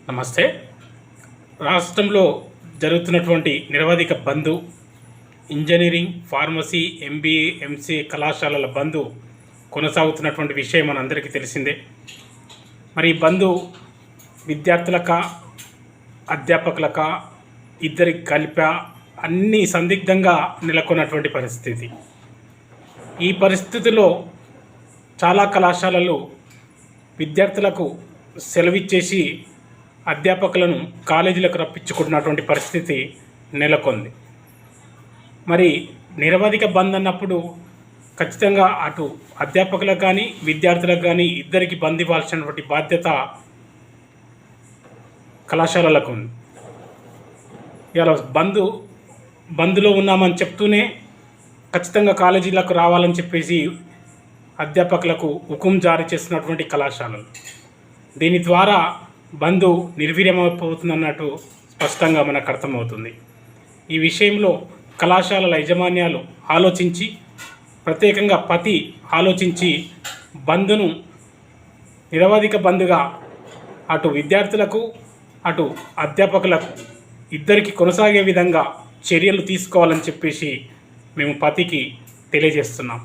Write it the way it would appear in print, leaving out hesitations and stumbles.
నమస్తే. రాష్ట్రంలో జరుగుతున్నటువంటి నిరవధిక బంద్, ఇంజనీరింగ్, ఫార్మసీ, ఎంబీఏ, ఎంసీఏ కళాశాలల బంద్ కొనసాగుతున్నటువంటి విషయం మనందరికీ తెలిసిందే. మరి ఈ బంద్ విద్యార్థులకా, అధ్యాపకులకా, ఇద్దరికి కలిపా అన్నీ సందిగ్ధంగా నెలకొన్నటువంటి పరిస్థితి. ఈ పరిస్థితిలో చాలా కళాశాలలు విద్యార్థులకు సెలవిచ్చేసి అధ్యాపకులను కాలేజీలకు రప్పించుకుంటున్నటువంటి పరిస్థితి నెలకొంది. మరి నిరవధిక బంద్ అన్నప్పుడు ఖచ్చితంగా అటు అధ్యాపకులకు కానీ విద్యార్థులకు కానీ ఇద్దరికి బంద్ ఇవ్వాల్సినటువంటి బాధ్యత కళాశాలలకు ఉంది. ఇలా బంద్లో ఉన్నామని చెప్తూనే ఖచ్చితంగా కాలేజీలకు రావాలని చెప్పేసి అధ్యాపకులకు హుకుం జారీ చేస్తున్నటువంటి కళాశాలలు. దీని ద్వారా బంద్ నిర్వీర్యమైపోతుందన్నట్టు స్పష్టంగా మనకు అర్థమవుతుంది. ఈ విషయంలో కళాశాలల యాజమాన్యాలు ఆలోచించి, ప్రత్యేకంగా ఆలోచించి బంద్ను నిరవధిక బంద్గా అటు విద్యార్థులకు అటు అధ్యాపకులకు ఇద్దరికి కొనసాగే విధంగా చర్యలు తీసుకోవాలని చెప్పేసి మేము తెలియజేస్తున్నాం.